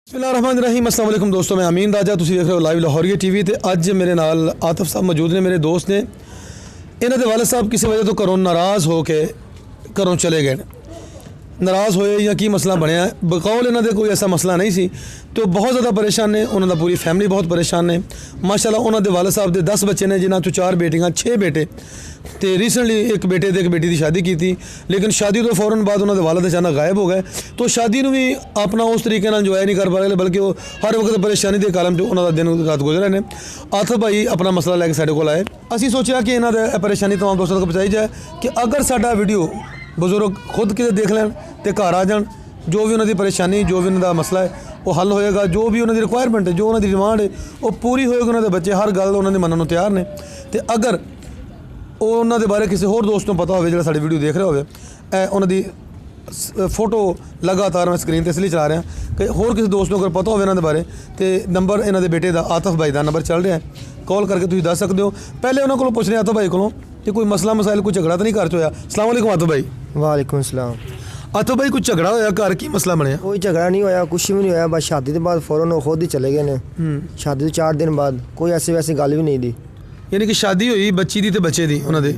बिस्मिल्लाहिर्रहमानिर्रहीम अस्सलाम वालेकुम दोस्तों, मैं अमीन राजा, तुसीं देख रहे हो लाइव लाहौरिया टीवी। तो अज मेरे नाल आतिफ साहब मौजूद ने, मेरे दोस्त ने। इन्हां दे वालिद साहब किसी वजह तो घरों नाराज़ हो के घरों चले गए। नाराज़ होए या की मसला बनया, बकौल इन्हां दे कोई ऐसा मसला नहीं सी, तो बहुत ज़्यादा परेशान ने। उन्हां दा पूरी फैमिली बहुत परेशान ने। माशाअल्लाह उन्हां दे वालिद साहब दे 10 बच्चे ने, जिन्हां चों 4 बेटियां 6 बेटे। तो रिसेंटली एक बेटे ते एक बेटी की शादी की थी, लेकिन शादी तो फौरन बाद उन्होंने वालिद अचानक गायब हो गए। तो शादी में भी अपना उस तरीके इंजॉय नहीं कर पा रहे, बल्कि वो हर वक्त परेशानी के कालम च उन्होंने दिन रात गुजरे ने। आतिफ भाई अपना मसला लैके साढ़े को आए। असीं सोचा कि इन्हों की परेशानी तमाम दोस्तों तक पहुँचाई जाए कि अगर साडा वीडियो बजुर्ग खुद किते देख लैन तो घर आ जान, जो भी उन्होंने परेशानी, जो भी उन्होंने मसला है वो हल होएगा। जो भी उन्होंने रिक्वायरमेंट है, जो उन्होंने डिमांड है वो पूरी होएगी। उन्होंने बच्चे हर गल उन्होंने मनने तैयार ने। तो अगर उन्होंने बारे किसी होर दोस्त को पता हो जो साड़ी वीडियो देख रहे हो, उन्होंने फोटो लगातार मैं स्क्रीन पर इसलिए चला रहा कि होर किसी दोस्त को अगर पता हो इन्होंने बारे, तो नंबर इन्होंने बेटे का आतिफ भाई का नंबर चल रहा है, कॉल करके तुम दस सकते हो। पहले उन्होंने को पुछ रहे आतिफ भाई को कि कोई मसला मसाइल कोई झगड़ा तो नहीं घर च होया। अस्सलाम वालेकुम आतिफ भाई। वालेकुम सलाम। आतिफ भाई कुछ झगड़ा होया घर, की मसला बनया? कोई झगड़ा नहीं होया, कुछ भी नहीं होया, बस शादी के बाद फौरन वो खुद ही चले गए ने। शादी तो 4 दिन बाद कोई ऐसी वैसी गल भी नहीं दी। यानी कि शादी हुई बच्ची दी ते बच्चे दी, उन्होंने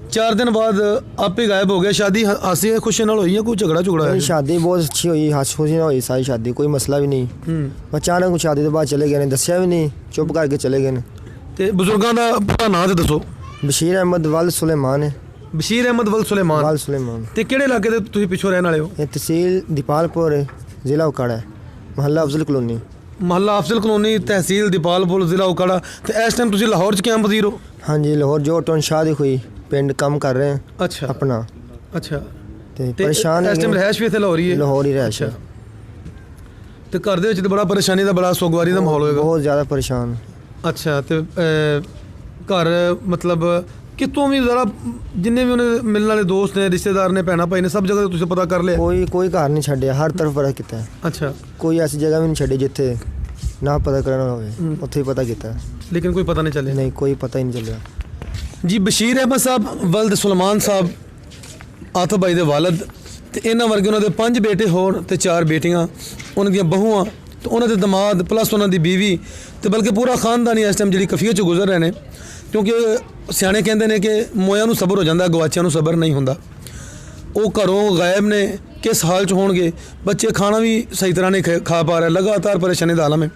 4 दिन बाद आप ही गायब हो गए। शादी हासी खुशी नाल हुई है, कोई झगड़ा झुगड़ा है? शादी बहुत अच्छी हुई, हंस खुशी ना हुई सारी शादी, कोई मसला भी नहीं। अचानक शादी के बाद चले गए ने, दसिया भी नहीं, चुप करके चले गए ने। ते बुजुर्गों का पूरा नाम तो दसो। बशीर अहमद वल सुलेमान है। बशीर अहमद वल सुलेमान। वल सुलेमान। ते किहड़े इलाके दे तुसीं पिछों रहने वाले हो? ये तहसील दीपालपुर है, जिला उकाड़ा है, महल्ला अफजल कॉलोनी। महल्ला अफजल कॉलोनी, तहसील दीपालपुर, जिला उकाड़ा। तो इस टाइम तुसीं लाहौर च क्यां पजीर हो? हाँ जी, लाहौर जो टोन शादी हुई, पिंड कम कर रहे हैं। अच्छा अपना। अच्छा। ते परेशान इस टाइम रहायश भी इत्थे लाहौर ही है? लाहौर ही रहायश है। तो घर दे विच ते बड़ा परेशानी दा, बड़ा सोगवारी दा माहौल होएगा? बहुत ज़्यादा परेशान। अच्छा। तो घर मतलब कितों भी ज़रा जिन्ने भी उन्हें मिलने वाले दोस्त ने, रिश्तेदार ने, भैन भाई ने, सब जगह तुझे पता कर लिया? कोई घर नहीं छड्डिया, हर तरफ पता किया। अच्छा। कोई ऐसी जगह भी नहीं छड्डी जिथे ना पता करना हो, उत्थे ही पता किया, लेकिन कोई पता नहीं चले? नहीं, कोई पता ही नहीं चलिया जी। बशीर अहमद साहब वल्द सुलेमान साहब आतिफ भाई दे वालिद, तो इन्हां वर्गे उन्होंने 5 बेटे होण ते 4 बेटियां, उन्हां बहुआं, तो उन्होंने दमाद प्लस उन्होंने बीवी, तो बल्कि पूरा खानदान ही इस टाइम जी कफीयत च गुजर रहे हैं। क्योंकि सियाणे कहते हैं कि मोया नूं सबर हो जाता, गवाचिया नूं सबर नहीं होंदा। वो घरों गायब ने, किस हाल च होणगे, बच्चे खाना भी सही तरह नहीं खा पा रहे, लगातार परेशानी का आलम है।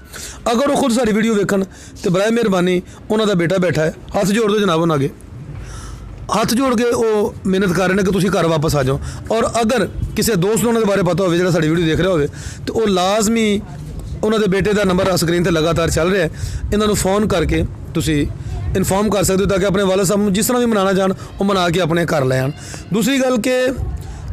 अगर वो खुद सारी वीडियो वेखन तो बराए मेहरबानी, उन्होंने बेटा बैठा है, हाथ जोड़ दो जनाब, उन्होंने अगे हाथ जोड़ के वो मेहनत कर रहे हैं कि तुसीं घर वापस आ जाओ। और अगर किसी दोस्त उन्होंने बारे पता हो जो साड़ी वीडियो देख रहा हो, तो वो लाजमी उन्होंने बेटे का नंबर स्क्रीन पर लगातार चल रहा है, इन्होंने फोन करके तुसीं इन्फॉर्म कर सकते हो, ताकि अपने वालिद साहब जिस तरह भी मनाना चाहन वो मना के अपने घर ले आन। दूसरी गल कि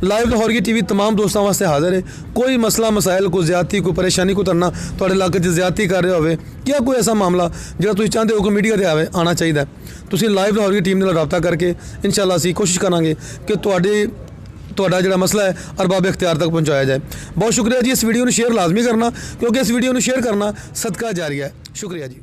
लाइव लाहौरिया टीवी तमाम दोस्तों वास्ते हाजिर है। कोई मसला मसाइल, कोई ज्यादती, कोई परेशानी, कोई तरना थोड़े इलाके ज्यादती कर रहे हो, या कोई ऐसा मामला जो तुम चाहते हो कि मीडिया से आवे आना चाहिए, तुम लाइव लाहौरिया टीम नाल रब्ता करके इंशाअल्लाह असीं कोशिश करांगे कि तुहाडा जिहड़ा मसला है अरबाब इख्तियार तक पहुँचाया जाए। बहुत शुक्रिया जी। इस वीडियो को शेयर लाजमी करना, क्योंकि इस वीडियो को शेयर करना सदका जारिया है। शुक्रिया जी।